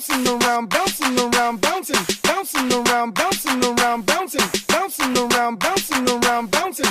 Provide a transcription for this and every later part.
bouncing around, bouncing around, bouncing, bouncing around, bouncing around, bouncing, bouncing around, bouncing around, bouncing.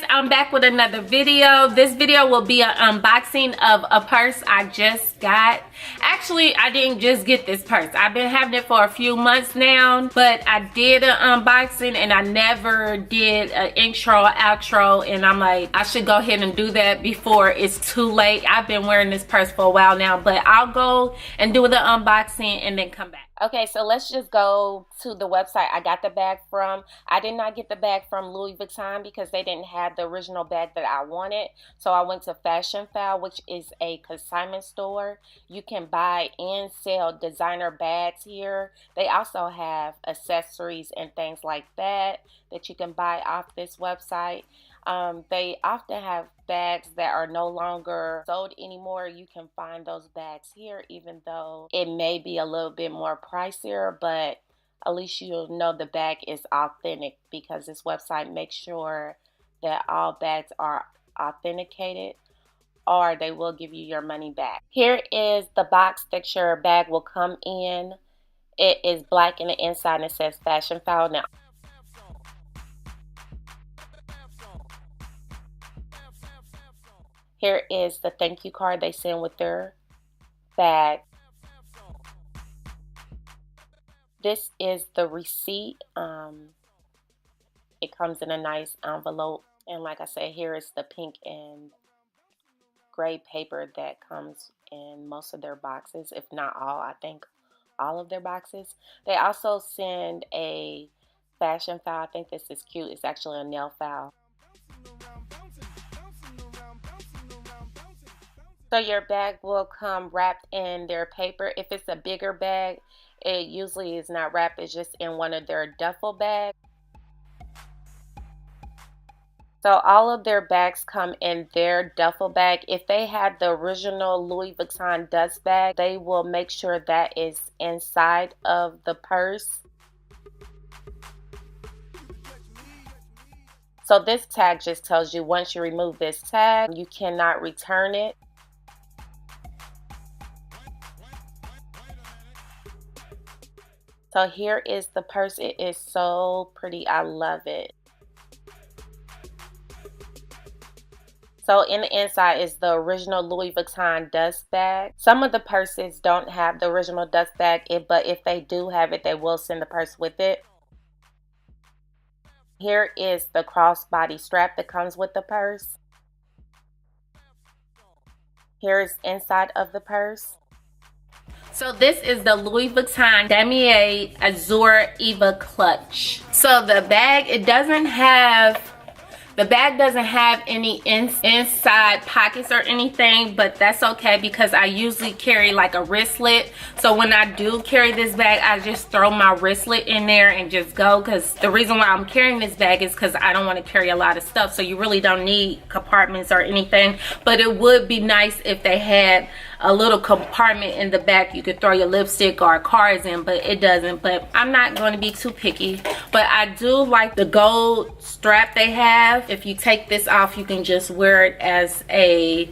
I'm back with another video. This video will be an unboxing of a purse I just got. Actually, I didn't just get this purse. I've been having it for a few months now, but I did an unboxing and I never did an intro, outro, and I'm like, I should go ahead and do that before it's too late. I've been wearing this purse for a while now, but I'll go and do the unboxing and then come back. Okay, so let's just go to the website I got the bag from. I did not get the bag from Louis Vuitton because they didn't have the original bag that I wanted. So I went to Fashion File, which is a consignment store. You can buy and sell designer bags here. They also have accessories and things like that that you can buy off this website. They often have bags that are no longer sold anymore. You can find those bags here, even though it may be a little bit more pricier, but at least you'll know the bag is authentic because this website makes sure that all bags are authenticated, or they will give you your money back. Here is the box that your bag will come in. It is black in the inside and it says Fashion File. Now, here is the thank you card they send with their bag. This is the receipt. It comes in a nice envelope. And like I said, here is the pink and gray paper that comes in most of their boxes, if not all. I think all of their boxes. They also send a fashion file. I think this is cute. It's actually a nail file. So your bag will come wrapped in their paper. If it's a bigger bag, it usually is not wrapped. It's just in one of their duffel bags. So all of their bags come in their duffel bag. If they had the original Louis Vuitton dust bag, they will make sure that is inside of the purse. So this tag just tells you once you remove this tag, you cannot return it. So here is the purse. It is so pretty. I love it. So in the inside is the original Louis Vuitton dust bag. Some of the purses don't have the original dust bag, but if they do have it, they will send the purse with it. Here is the crossbody strap that comes with the purse. Here is inside of the purse. So this is the Louis Vuitton Damier Azur Eva clutch. So the bag, the bag doesn't have any inside pockets or anything, but that's okay because I usually carry like a wristlet. So when I do carry this bag, I just throw my wristlet in there and just go, because the reason why I'm carrying this bag is because I don't want to carry a lot of stuff. So you really don't need compartments or anything, but it would be nice if they had a little compartment in the back you could throw your lipstick or cards in, but it doesn't. But I'm not going to be too picky. But I do like the gold strap they have. If you take this off, you can just wear it as a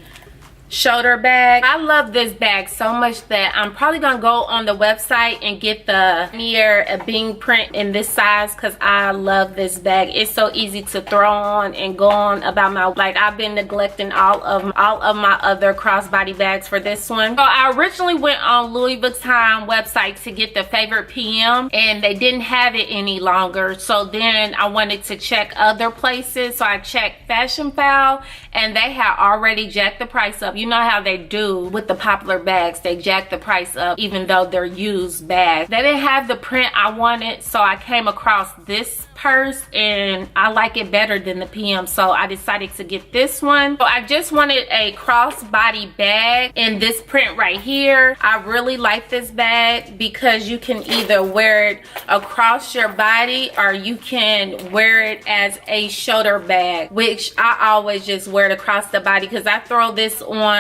shoulder bag. I love this bag so much that I'm probably gonna go on the website and get the Damier Azur print in this size because I love this bag. It's so easy to throw on and go on about my, like, I've been neglecting all of my other crossbody bags for this one. So I originally went on Louis Vuitton website to get the favorite PM and they didn't have it any longer. So then I wanted to check other places. So I checked Fashion File and they had already jacked the price up. You know how they do with the popular bags, they jack the price up even though they're used bags. They didn't have the print I wanted, so I came across this purse and I like it better than the PM, so I decided to get this one. So I just wanted a crossbody bag in this print right here. I really like this bag because you can either wear it across your body or you can wear it as a shoulder bag, which I always just wear it across the body because I throw this on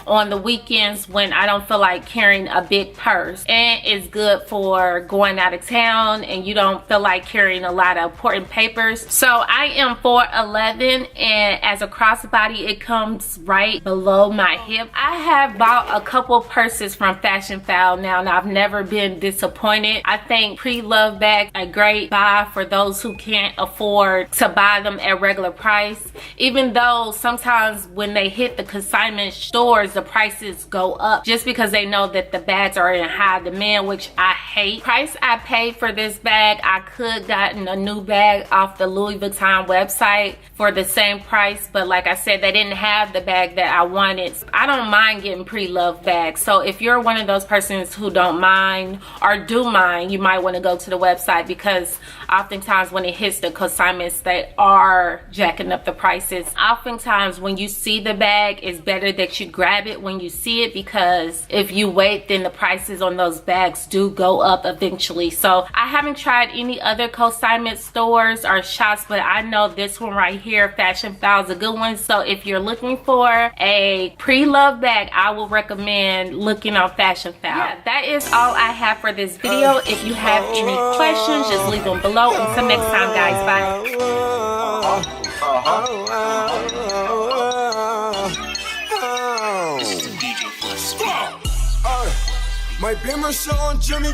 on the weekends when I don't feel like carrying a big purse. And it's good for going out of town and you don't feel like carrying a lot of important papers. So I am 4'11", and as a crossbody it comes right below my hip. I have bought a couple purses from Fashion Foul now, and I've never been disappointed. I think pre-love bags a great buy for those who can't afford to buy them at regular price, even though sometimes when they hit the consignment stores the prices go up just because they know that the bags are in high demand, which I hate. Price I paid for this bag, I could gotten a new bag off the Louis Vuitton website for the same price, but like I said, they didn't have the bag that I wanted. I don't mind getting pre-loved bags, so if you're one of those persons who don't mind or do mind, you might want to go to the website, because oftentimes when it hits the consignments they are jacking up the prices. Oftentimes when you see the bag, it's better that you grab it when you see it, because if you wait then the prices on those bags do go up eventually. So I haven't tried any other consignment stores or shops, but I know this one right here, Fashion Foul, is a good one. So if you're looking for a pre-loved bag, I will recommend looking on Fashion Foul. Yeah, that is all I have for this video. If you have any questions, just leave them below. Until next time, guys, bye. My Beamer showing Jimmy